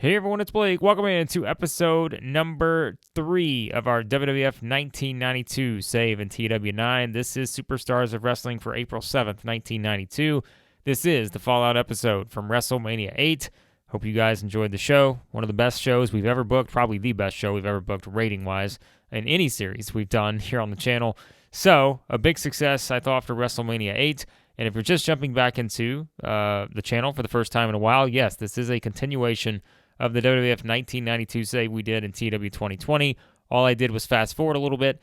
Hey everyone, it's Blake. Welcome into episode number 3 of our WWF 1992 save in TEW9. This is Superstars of Wrestling for April 7th, 1992. This is the Fallout episode from WrestleMania VIII. Hope you guys enjoyed the show. One of the best shows we've ever booked, probably the best show we've ever booked rating-wise in any series we've done here on the channel. So, a big success, I thought, for WrestleMania VIII. And if you're just jumping back into the channel for the first time in a while, yes, this is a continuation of the WWF 1992 save we did in TEW 2020. All I did was fast forward a little bit,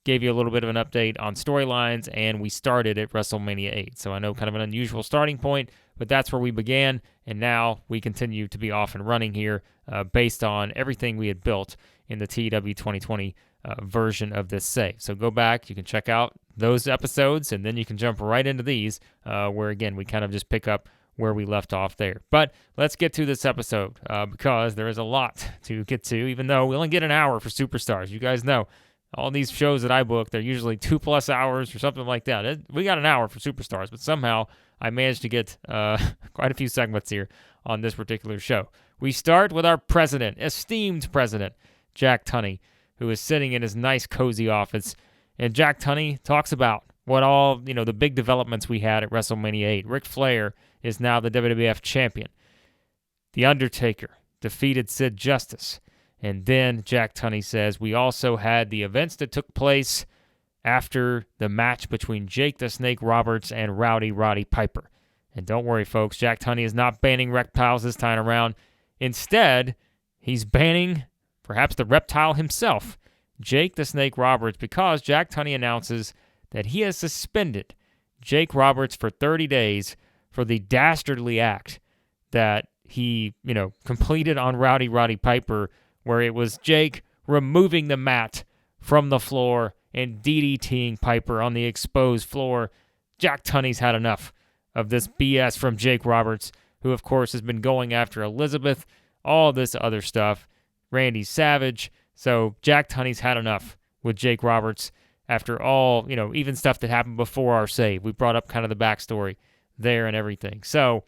gave you a little bit of an update on storylines, and we started at WrestleMania VIII. So I know kind of an unusual starting point, but that's where we began, and now we continue to be off and running here based on everything we had built in the TEW 2020 version of this save. So go back, you can check out those episodes, and then you can jump right into these where, again, we kind of just pick up where we left off there. But let's get to this episode because there is a lot to get to, even though we only get an hour for Superstars. You guys know all these shows that I book, they're usually 2+ hours or something like that. We got an hour for Superstars, but somehow I managed to get quite a few segments here on this particular show. We start with our president, esteemed president, Jack Tunney, who is sitting in his nice, cozy office. And Jack Tunney talks about what all, the big developments we had at WrestleMania VIII. Ric Flair is now the WWF champion. The Undertaker defeated Sid Justice. And then Jack Tunney says we also had the events that took place after the match between Jake the Snake Roberts and Roddy Piper. And don't worry, folks, Jack Tunney is not banning reptiles this time around. Instead, he's banning perhaps the reptile himself, Jake the Snake Roberts, because Jack Tunney announces that he has suspended Jake Roberts for 30 days for the dastardly act that he, completed on Roddy Piper, where it was Jake removing the mat from the floor and DDTing Piper on the exposed floor. Jack Tunney's had enough of this BS from Jake Roberts, who, of course, has been going after Elizabeth, all this other stuff, Randy Savage. So Jack Tunney's had enough with Jake Roberts after all, even stuff that happened before our save. We brought up kind of the backstory there and everything. So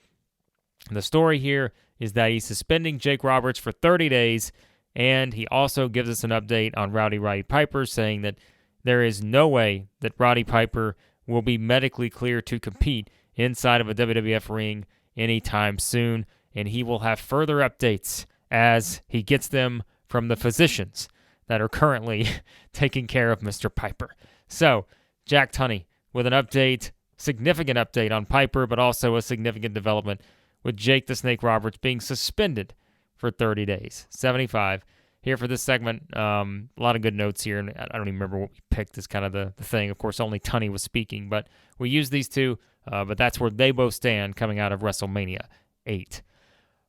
the story here is that he's suspending Jake Roberts for 30 days, and he also gives us an update on Roddy Piper, saying that there is no way that Roddy Piper will be medically clear to compete inside of a WWF ring anytime soon, and he will have further updates as he gets them from the physicians that are currently taking care of Mr. Piper. So, Jack Tunney with an update, significant update on Piper, but also a significant development with Jake the Snake Roberts being suspended for 30 days. 75 here for this segment. A lot of good notes here, and I don't even remember what we picked as kind of the thing. Of course, only Tunney was speaking, but we used these two, but that's where they both stand coming out of WrestleMania VIII.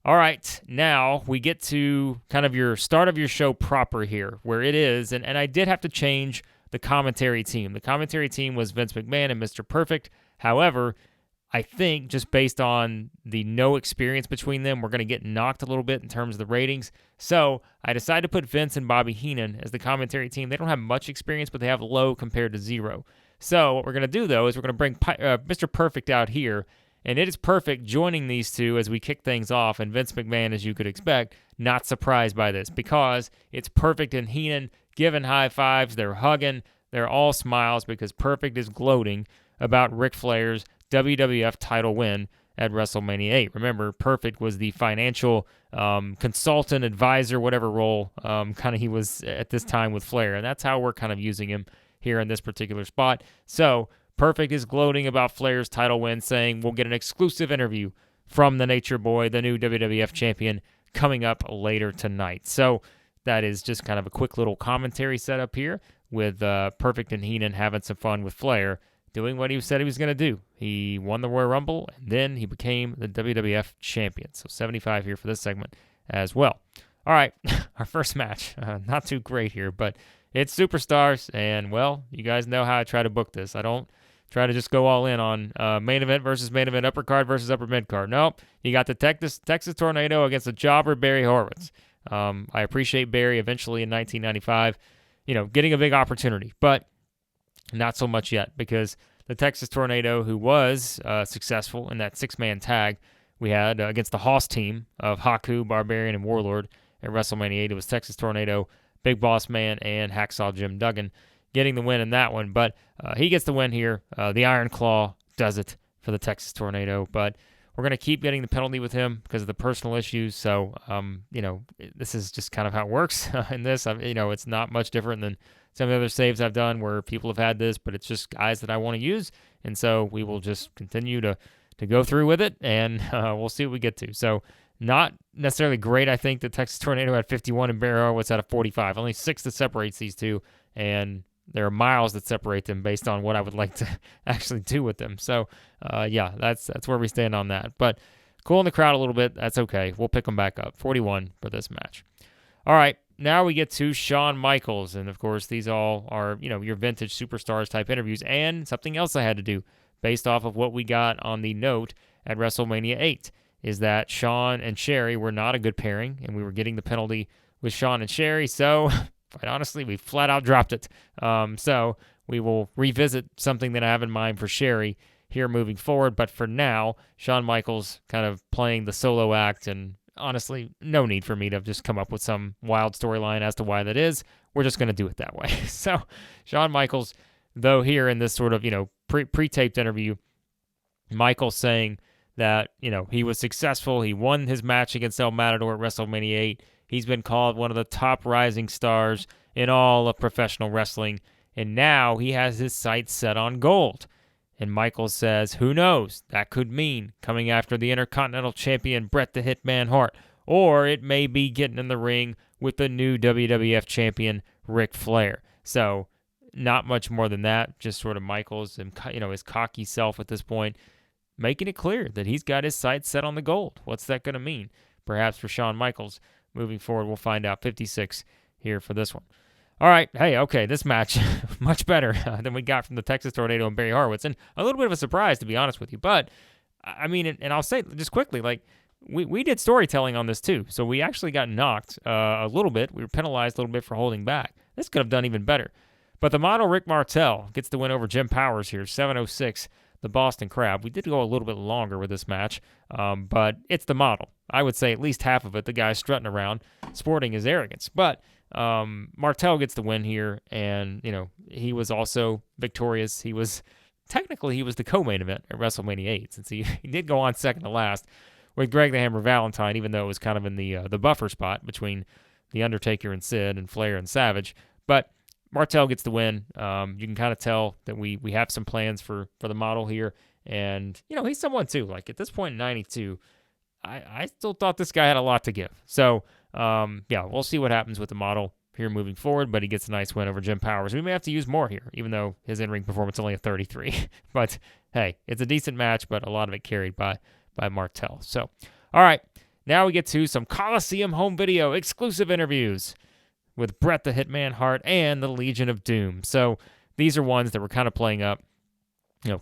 All right, now we get to kind of your start of your show proper here, where it is, and I did have to change the commentary team. The commentary team was Vince McMahon and Mr. Perfect. However, I think just based on the no experience between them, we're going to get knocked a little bit in terms of the ratings. So I decided to put Vince and Bobby Heenan as the commentary team. They don't have much experience, but they have low compared to 0. So what we're going to do, though, is we're going to bring Mr. Perfect out here. And it is Perfect joining these two as we kick things off. And Vince McMahon, as you could expect, not surprised by this because it's Perfect and Heenan giving high fives. They're hugging. They're all smiles because Perfect is gloating about Ric Flair's WWF title win at WrestleMania VIII. Remember, Perfect was the financial consultant, advisor, whatever role kind of he was at this time with Flair. And that's how we're kind of using him here in this particular spot. So Perfect is gloating about Flair's title win, saying we'll get an exclusive interview from the Nature Boy, the new WWF champion, coming up later tonight. So that is just kind of a quick little commentary setup here with Perfect and Heenan having some fun with Flair, doing what he said he was going to do. He won the Royal Rumble, and then he became the WWF champion. So 75 here for this segment as well. All right, our first match. Not too great here, but it's Superstars, and, well, you guys know how I try to book this. I don't try to just go all in on main event versus main event, upper card versus upper mid card. Nope, you got the Texas Tornado against the jobber Barry Horowitz. I appreciate Barry eventually in 1995, getting a big opportunity, but not so much yet because the Texas Tornado, who was successful in that 6-man tag we had against the Hoss team of Haku, Barbarian, and Warlord at WrestleMania VIII. It was Texas Tornado, Big Boss Man, and Hacksaw Jim Duggan getting the win in that one. But he gets the win here. The Iron Claw does it for the Texas Tornado. But we're going to keep getting the penalty with him because of the personal issues. So, this is just kind of how it works in this. It's not much different than some of the other saves I've done where people have had this, but it's just guys that I want to use. And so we will just continue to go through with it, and we'll see what we get to. So not necessarily great, I think, that Texas Tornado had 51 and Barry Horowitz out of 45. Only 6 that separates these two, and there are miles that separate them based on what I would like to actually do with them. So, that's where we stand on that. But cooling the crowd a little bit, that's okay. We'll pick them back up. 41 for this match. All right, now we get to Shawn Michaels. And, of course, these all are, your vintage superstars type interviews. And something else I had to do based off of what we got on the note at WrestleMania VIII is that Shawn and Sherry were not a good pairing, and we were getting the penalty with Shawn and Sherry. So, quite honestly, we flat out dropped it. So we will revisit something that I have in mind for Sherry here moving forward. But for now, Shawn Michaels kind of playing the solo act, and honestly, no need for me to just come up with some wild storyline as to why that is. We're just going to do it that way. So Shawn Michaels, though, here in this sort of, pre-taped interview, Michaels saying that, he was successful. He won his match against El Matador at WrestleMania VIII. He's been called one of the top rising stars in all of professional wrestling, and now he has his sights set on gold. And Michaels says, who knows? That could mean coming after the Intercontinental Champion Bret the Hitman Hart, or it may be getting in the ring with the new WWF Champion Ric Flair. So not much more than that, just sort of Michaels and, his cocky self at this point, making it clear that he's got his sights set on the gold. What's that going to mean? Perhaps for Shawn Michaels moving forward, we'll find out. 56 here for this one. All right, okay, this match, much better than we got from the Texas Tornado and Barry Horowitz, and a little bit of a surprise, to be honest with you. But, I mean, and I'll say just quickly, like, we did storytelling on this too, so we actually got knocked a little bit. We were penalized a little bit for holding back. This could have done even better. But the model Rick Martel gets the win over Jim Powers here, 7:06, the Boston Crab. We did go a little bit longer with this match, but it's the model. I would say at least half of it, the guy strutting around, sporting his arrogance. But Martel gets the win here, and, he was also victorious. He was the co-main event at WrestleMania VIII, since he did go on second to last with Greg the Hammer Valentine, even though it was kind of in the buffer spot between The Undertaker and Sid and Flair and Savage. But Martel gets the win. You can kind of tell that we have some plans for the model here. And, he's someone too. Like, at this point in 92, I still thought this guy had a lot to give. So, we'll see what happens with the model here moving forward. But he gets a nice win over Jim Powers. We may have to use more here, even though his in-ring performance only a 33. But, hey, it's a decent match, but a lot of it carried by Martel. So, all right, now we get to some Coliseum home video exclusive interviews with Bret the Hitman Hart and the Legion of Doom. So these are ones that we're kind of playing up,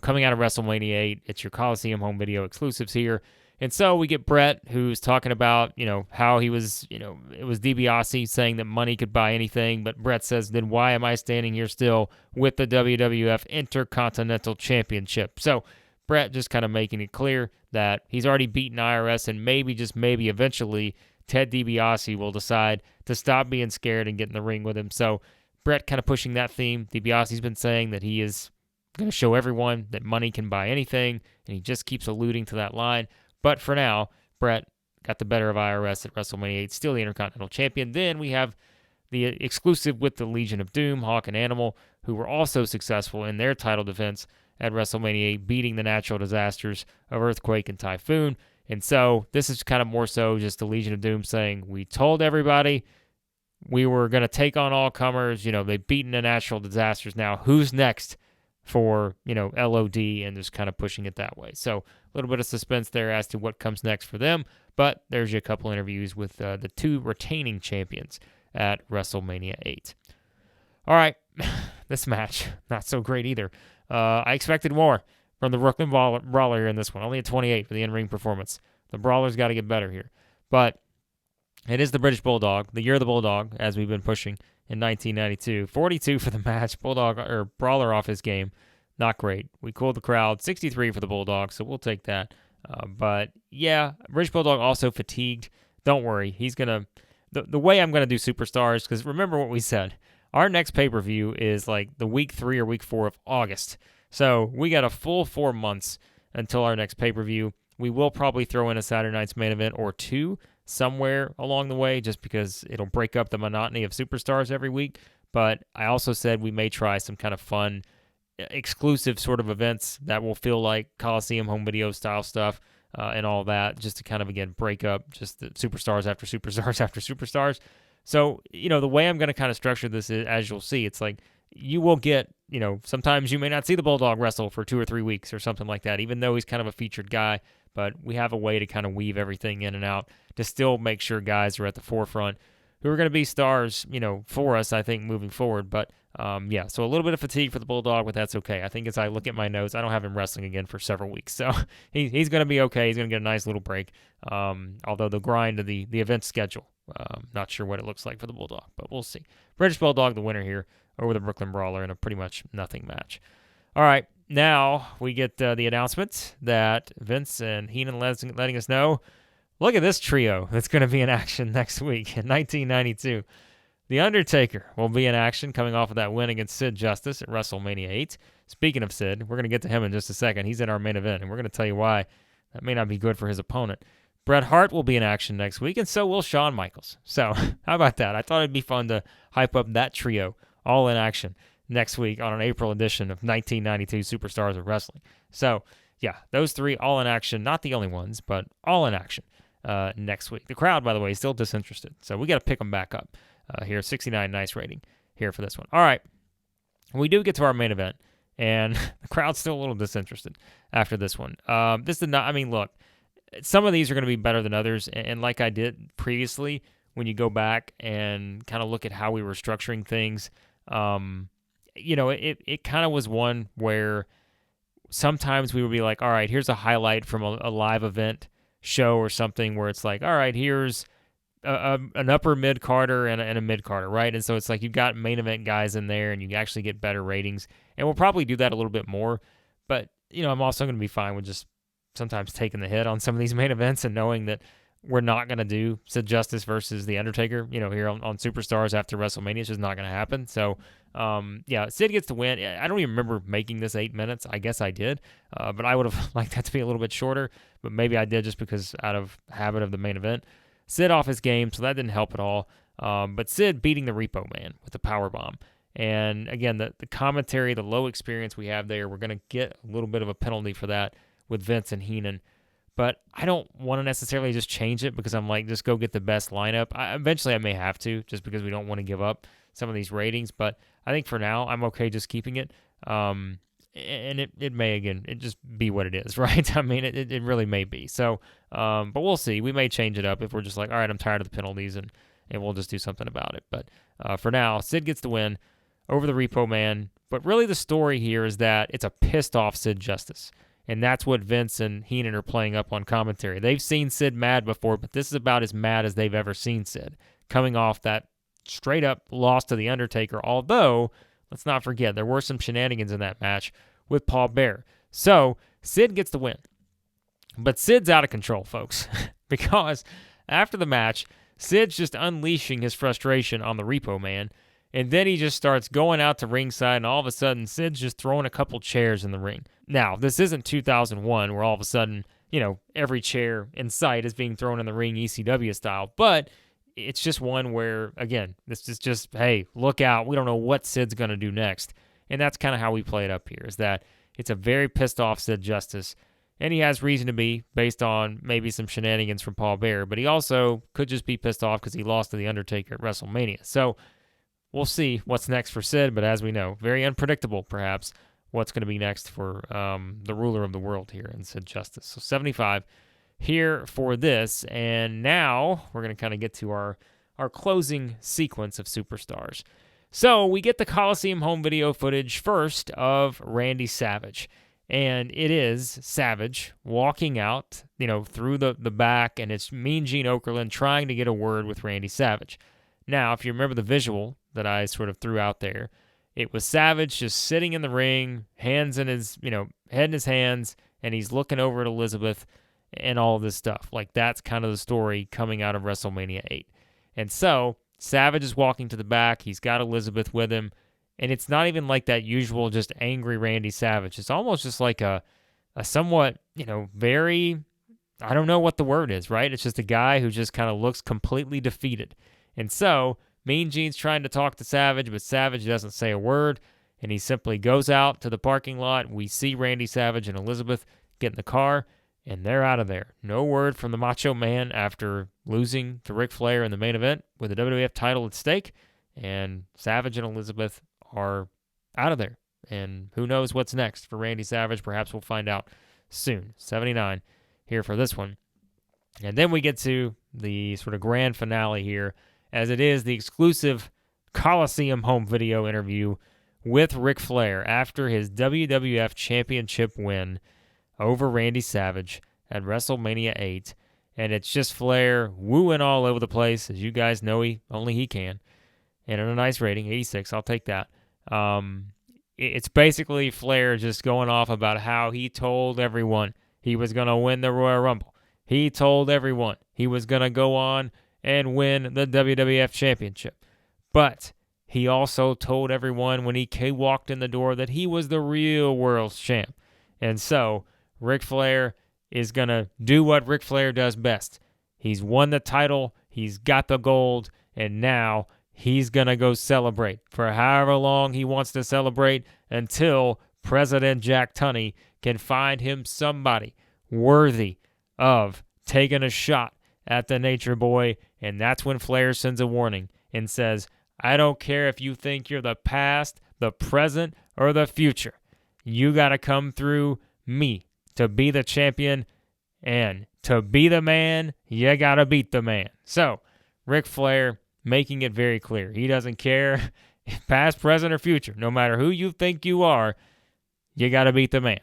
coming out of WrestleMania VIII. It's your Coliseum home video exclusives here. And so we get Bret, who's talking about, how he was, it was DiBiase saying that money could buy anything. But Bret says, then why am I standing here still with the WWF Intercontinental Championship? So Bret just kind of making it clear that he's already beaten IRS, and maybe, just maybe, eventually Ted DiBiase will decide to stop being scared and get in the ring with him. So Bret kind of pushing that theme. DiBiase's been saying that he is going to show everyone that money can buy anything, and he just keeps alluding to that line. But for now, Bret got the better of IRS at WrestleMania VIII, still the Intercontinental Champion. Then we have the exclusive with the Legion of Doom, Hawk and Animal, who were also successful in their title defense at WrestleMania VIII, beating the natural disasters of Earthquake and Typhoon. And so this is kind of more so just the Legion of Doom saying, we told everybody we were going to take on all comers. They've beaten the natural disasters. Now, who's next for, LOD? And just kind of pushing it that way. So a little bit of suspense there as to what comes next for them. But there's a couple interviews with the two retaining champions at WrestleMania VIII. All right, this match, not so great either. I expected more from the Brooklyn Brawler here in this one. Only a 28 for the in-ring performance. The Brawler's got to get better here. But it is the British Bulldog, the year of the Bulldog, as we've been pushing in 1992. 42 for the match. Brawler off his game. Not great. We cooled the crowd. 63 for the Bulldog, so we'll take that. But yeah, British Bulldog also fatigued. Don't worry. He's going to, the way I'm going to do Superstars, because remember what we said. Our next pay-per-view is like the week 3 or week 4 of August. So we got a full 4 months until our next pay-per-view. We will probably throw in a Saturday night's main event or two somewhere along the way, just because it'll break up the monotony of Superstars every week. But I also said we may try some kind of fun, exclusive sort of events that will feel like Coliseum home video style stuff and all that, just to kind of, again, break up just the Superstars after Superstars after Superstars. So, the way I'm going to kind of structure this is, as you'll see, it's like you will get, sometimes you may not see the Bulldog wrestle for 2 or 3 weeks or something like that, even though he's kind of a featured guy. But we have a way to kind of weave everything in and out to still make sure guys are at the forefront who are going to be stars, for us, I think, moving forward. But, so a little bit of fatigue for the Bulldog, but that's okay. I think as I look at my notes, I don't have him wrestling again for several weeks. So he's going to be okay. He's going to get a nice little break, although the grind of the event schedule, not sure what it looks like for the Bulldog, but we'll see. British Bulldog, the winner here, over the Brooklyn Brawler in a pretty much nothing match. All right, now we get the announcement that Vince and Heenan letting us know, look at this trio that's going to be in action next week in 1992. The Undertaker will be in action coming off of that win against Sid Justice at WrestleMania VIII. Speaking of Sid, we're going to get to him in just a second. He's in our main event, and we're going to tell you why that may not be good for his opponent. Bret Hart will be in action next week, and so will Shawn Michaels. So how about that? I thought it'd be fun to hype up that trio all in action next week on an April edition of 1992 Superstars of Wrestling. So, yeah, those three all in action. Not the only ones, but all in action next week. The crowd, by the way, is still disinterested. So we got to pick them back up here. 69 nice rating here for this one. All right. We do get to our main event, and the crowd's still a little disinterested after this one. This did not, look, some of these are going to be better than others, and like I did previously, when you go back and kind of look at how we were structuring things, it kind of was one where sometimes we would be like, all right, here's a highlight from a live event show or something where it's like, all right, here's an upper mid-carder and a mid-carder, right? And so it's like you've got main event guys in there and you actually get better ratings. And we'll probably do that a little bit more. But, I'm also going to be fine with just sometimes taking the hit on some of these main events and knowing that we're not going to do Sid Justice versus The Undertaker, here on Superstars after WrestleMania. It's just not going to happen. So, Sid gets the win. I don't even remember making this 8 minutes. I guess I did, but I would have liked that to be a little bit shorter, but maybe I did just because out of habit of the main event. Sid off his game, so that didn't help at all. But Sid beating the Repo Man with the powerbomb. And again, the commentary, the low experience we have there, we're going to get a little bit of a penalty for that with Vince and Heenan. But I don't want to necessarily just change it because I'm like, just go get the best lineup. Eventually I may have to, just because we don't want to give up some of these ratings. But I think for now, I'm okay just keeping it. And it may, again, it just be what it is, right? It really may be. So, but we'll see. We may change it up if we're just like, all right, I'm tired of the penalties, and we'll just do something about it. But for now, Sid gets the win over the Repo Man. But really the story here is that it's a pissed off Sid Justice. And that's what Vince and Heenan are playing up on commentary. They've seen Sid mad before, but this is about as mad as they've ever seen Sid, coming off that straight-up loss to The Undertaker. Although, let's not forget, there were some shenanigans in that match with Paul Bearer. So, Sid gets the win. But Sid's out of control, folks, because after the match, Sid's just unleashing his frustration on the Repo Man, and then he just starts going out to ringside, and all of a sudden, Sid's just throwing a couple chairs in the ring. Now, this isn't 2001 where all of a sudden, every chair in sight is being thrown in the ring ECW style, but it's just one where, again, this is just, hey, look out. We don't know what Sid's going to do next. And that's kind of how we play it up here, is that it's a very pissed off Sid Justice, and he has reason to be based on maybe some shenanigans from Paul Bearer, but he also could just be pissed off because he lost to The Undertaker at WrestleMania. So we'll see what's next for Sid, but as we know, very unpredictable, perhaps, what's going to be next for the ruler of the world here in Sid Justice. So 75 here for this, and now we're going to kind of get to our closing sequence of Superstars. So we get the Coliseum home video footage first of Randy Savage, and it is Savage walking out, through the back, and it's Mean Gene Okerlund trying to get a word with Randy Savage. Now, if you remember the visual that I sort of threw out there, it was Savage just sitting in the ring, hands in his, head in his hands, and he's looking over at Elizabeth, and all this stuff. Like, that's kind of the story coming out of WrestleMania 8. And so Savage is walking to the back. He's got Elizabeth with him. And it's not even like that usual just angry Randy Savage. It's almost just like a somewhat, very, I don't know what the word is, right? It's just a guy who just kind of looks completely defeated. And so Mean Gene's trying to talk to Savage, but Savage doesn't say a word, and he simply goes out to the parking lot. We see Randy Savage and Elizabeth get in the car, and they're out of there. No word from the Macho Man after losing to Ric Flair in the main event with the WWF title at stake, and Savage and Elizabeth are out of there. And who knows what's next for Randy Savage? Perhaps we'll find out soon. 79 here for this one. And then we get to the sort of grand finale here, as it is the exclusive Coliseum home video interview with Ric Flair after his WWF Championship win over Randy Savage at WrestleMania 8. And it's just Flair wooing all over the place, as you guys know only he can. And at a nice rating, 86, I'll take that. It's basically Flair just going off about how he told everyone he was going to win the Royal Rumble. He told everyone he was going to go on and win the WWF Championship. But he also told everyone when he walked in the door that he was the real world's champ. And so Ric Flair is going to do what Ric Flair does best. He's won the title, he's got the gold, and now he's going to go celebrate for however long he wants to celebrate until President Jack Tunney can find him somebody worthy of taking a shot at the Nature Boy. And that's when Flair sends a warning and says, I don't care if you think you're the past, the present, or the future. You got to come through me to be the champion, and to be the man, you got to beat the man. So, Ric Flair making it very clear. He doesn't care past, present, or future. No matter who you think you are, you got to beat the man.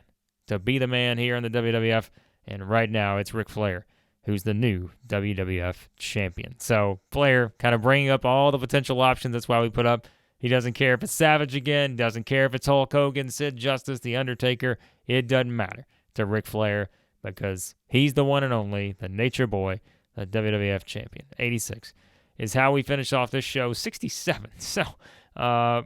To be the man here in the WWF, and right now it's Ric Flair, who's the new WWF champion. So Flair kind of bringing up all the potential options. That's why we put up, he doesn't care if it's Savage again, doesn't care if it's Hulk Hogan, Sid Justice, The Undertaker. It doesn't matter to Ric Flair because he's the one and only, the Nature Boy, the WWF champion. 86 is how we finish off this show. 67. So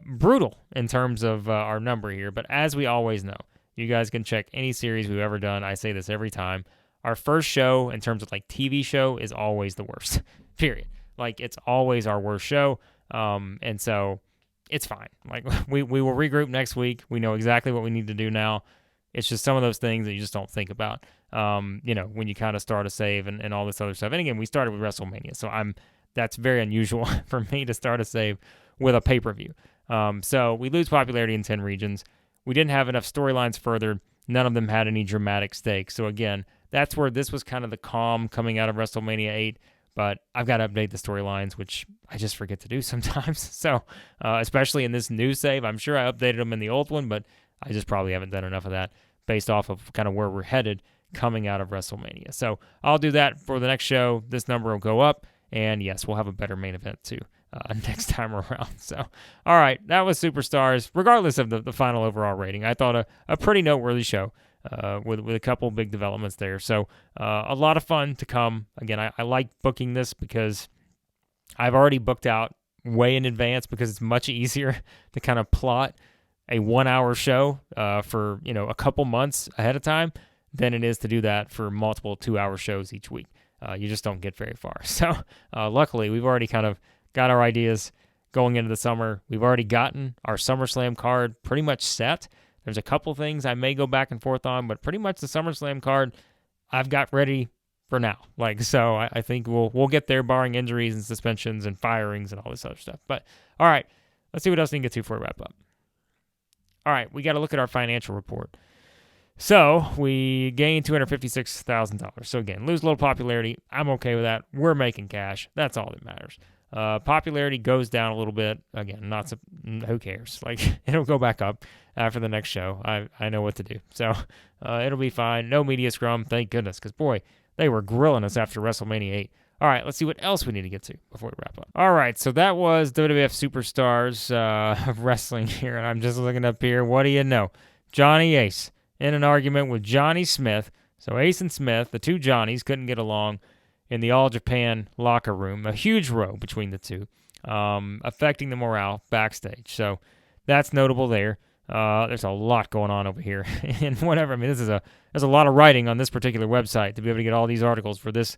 brutal in terms of our number here. But as we always know, you guys can check any series we've ever done. I say this every time. Our first show, in terms of like TV show, is always the worst. Period. Like, it's always our worst show. And so it's fine. Like, we will regroup next week. We know exactly what we need to do now. It's just some of those things that you just don't think about, when you kind of start a save and all this other stuff. And again, we started with WrestleMania, so that's very unusual for me to start a save with a pay-per-view. So we lose popularity in 10 regions. We didn't have enough storylines furthered. None of them had any dramatic stakes. So again, that's where this was kind of the calm coming out of WrestleMania 8. But I've got to update the storylines, which I just forget to do sometimes. So especially in this new save, I'm sure I updated them in the old one, but I just probably haven't done enough of that based off of kind of where we're headed coming out of WrestleMania. So I'll do that for the next show. This number will go up. And yes, we'll have a better main event too next time around. So, all right, that was Superstars. Regardless of the final overall rating, I thought a pretty noteworthy show with a couple big developments there. So a lot of fun to come. Again, I like booking this because I've already booked out way in advance because it's much easier to kind of plot a 1 hour show for a couple months ahead of time than it is to do that for multiple 2 hour shows each week. You just don't get very far. So luckily, we've already kind of got our ideas going into the summer. We've already gotten our SummerSlam card pretty much set. There's a couple things I may go back and forth on, but pretty much the SummerSlam card I've got ready for now. So I think we'll get there, barring injuries and suspensions and firings and all this other stuff. But all right, let's see what else we can get to before we wrap up. All right, we got to look at our financial report. So we gained $256,000. So again, lose a little popularity. I'm okay with that. We're making cash. That's all that matters. Popularity goes down a little bit. Again, who cares? It'll go back up after the next show. I know what to do. So it'll be fine. No media scrum, thank goodness, because boy, they were grilling us after WrestleMania 8. All right, let's see what else we need to get to before we wrap up. All right, so that was WWF Superstars of Wrestling here, and I'm just looking up here. What do you know? Johnny Ace in an argument with Johnny Smith, So Ace and Smith, the two Johnnies, couldn't get along in the All Japan locker room. A huge row between the two, affecting the morale backstage. So that's notable there. There's a lot going on over here, and whatever. I mean, there's a lot of writing on this particular website to be able to get all these articles for this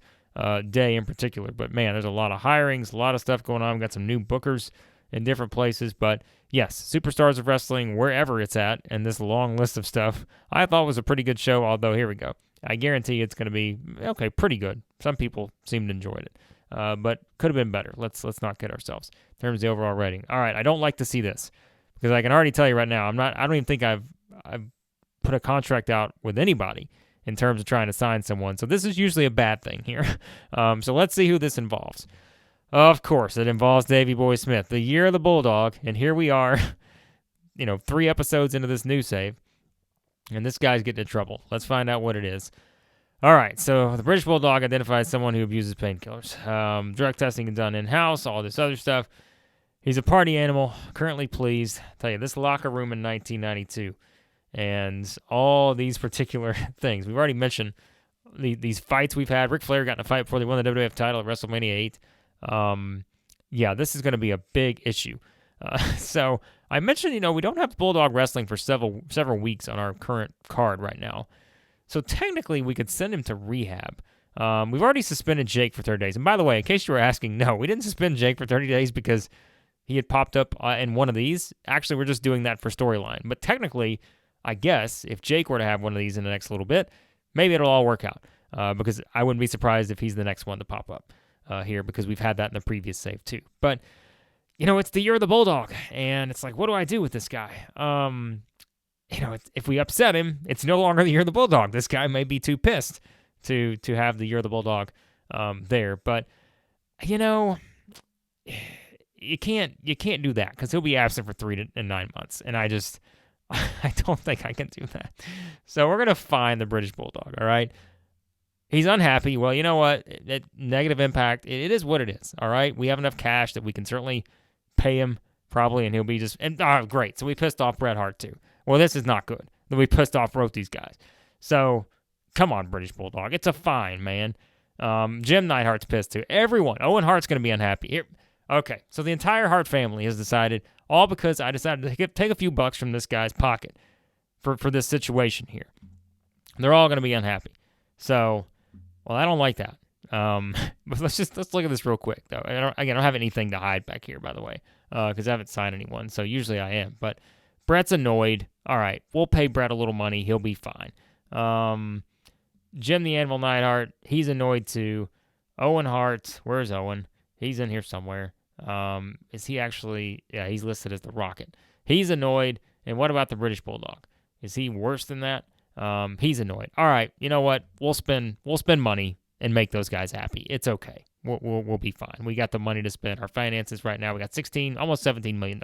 day in particular. But man, there's a lot of hirings, a lot of stuff going on. We've got some new bookers in different places. But yes, Superstars of Wrestling, wherever it's at, and this long list of stuff, I thought was a pretty good show. Although here we go, I guarantee it's going to be okay, pretty good. Some people seem to enjoy it, but could have been better. Let's not kid ourselves in terms of the overall rating. All right, I don't like to see this. Because I can already tell you right now, I don't even think I've put a contract out with anybody in terms of trying to sign someone. So this is usually a bad thing here. So let's see who this involves. Of course, it involves Davey Boy Smith, the year of the Bulldog, and here we are, 3 episodes into this new save, and this guy's getting in trouble. Let's find out what it is. All right, so the British Bulldog identifies someone who abuses painkillers. Drug testing is done in-house, all this other stuff. He's a party animal, currently pleased. I'll tell you, this locker room in 1992 and all these particular things. We've already mentioned these fights we've had. Ric Flair got in a fight before they won the WWF title at WrestleMania VIII. Yeah, this is going to be a big issue. So I mentioned, we don't have Bulldog Wrestling for several weeks on our current card right now. So technically, we could send him to rehab. We've already suspended Jake for 30 days. And by the way, in case you were asking, no, we didn't suspend Jake for 30 days because he had popped up in one of these. Actually, we're just doing that for storyline. But technically, I guess, if Jake were to have one of these in the next little bit, maybe it'll all work out. Because I wouldn't be surprised if he's the next one to pop up here, because we've had that in the previous save too. But, it's the year of the Bulldog. And it's like, what do I do with this guy? If we upset him, it's no longer the year of the Bulldog. This guy may be too pissed to have the year of the Bulldog there. But, you can't do that because he'll be absent for 3 to 9 months, and I don't think I can do that. So we're gonna find the British Bulldog. All right, he's unhappy. Well, you know what? That negative impact. It is what it is. All right, we have enough cash that we can certainly pay him probably, and he'll be great. So we pissed off Bret Hart too. Well, this is not good. That we pissed off both these guys. So come on, British Bulldog. It's a fine, man. Jim Neidhart's pissed too. Everyone. Owen Hart's gonna be unhappy. Here. Okay, so the entire Hart family has decided, all because I decided to take a few bucks from this guy's pocket for this situation here. They're all going to be unhappy. So, well, I don't like that. But let's look at this real quick, though. I don't have anything to hide back here, by the way, because I haven't signed anyone, so usually I am. But Brett's annoyed. All right, we'll pay Brett a little money. He'll be fine. Jim the Anvil Neidhart, he's annoyed too. Owen Hart, where's Owen? He's in here somewhere. Is he actually? Yeah, he's listed as the Rocket. He's annoyed. And what about the British Bulldog? Is he worse than that? He's annoyed. All right, you know what? We'll spend money and make those guys happy. It's okay. We'll be fine. We got the money to spend. Our finances right now, we got almost $17 million.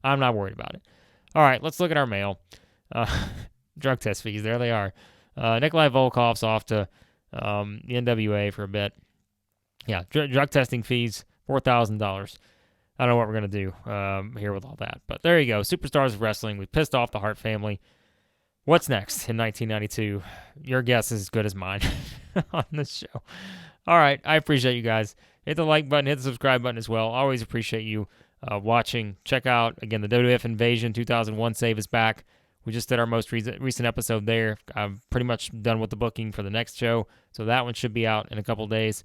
I'm not worried about it. All right, let's look at our mail. Drug test fees. There they are. Nikolai Volkov's off to the NWA for a bit. Yeah, drug testing fees, $4,000. I don't know what we're going to do here with all that. But there you go. Superstars of Wrestling. We pissed off the Hart family. What's next in 1992? Your guess is as good as mine on this show. All right. I appreciate you guys. Hit the like button. Hit the subscribe button as well. Always appreciate you watching. Check out, again, the WWF Invasion 2001 save is back. We just did our most recent episode there. I'm pretty much done with the booking for the next show. So that one should be out in a couple days.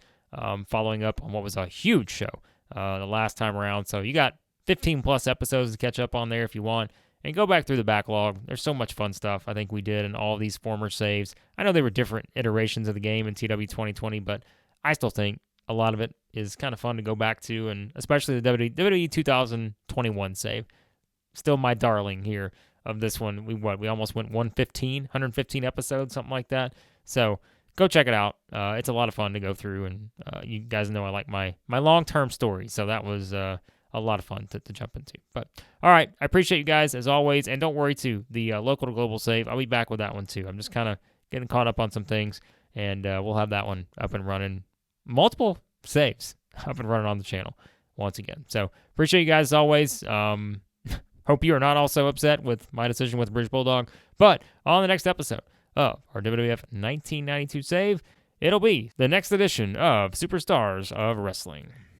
Following up on what was a huge show the last time around. So you got 15 plus episodes to catch up on there if you want, and go back through the backlog. There's so much fun stuff I think we did in all these former saves. I know they were different iterations of the game in TW 2020, but I still think a lot of it is kind of fun to go back to, and especially the WWE 2021 save. Still my darling here of this one. We almost went 115 episodes, something like that. So go check it out. It's a lot of fun to go through, and you guys know I like my long-term stories, so that was a lot of fun to jump into. But, all right, I appreciate you guys, as always, and don't worry, too, the local to global save, I'll be back with that one, too. I'm just kind of getting caught up on some things, and we'll have that one up and running. Multiple saves up and running on the channel once again. So, appreciate you guys, as always. Hope you are not also upset with my decision with British Bulldog, but on the next episode of our WWF 1992 save. It'll be the next edition of Superstars of Wrestling.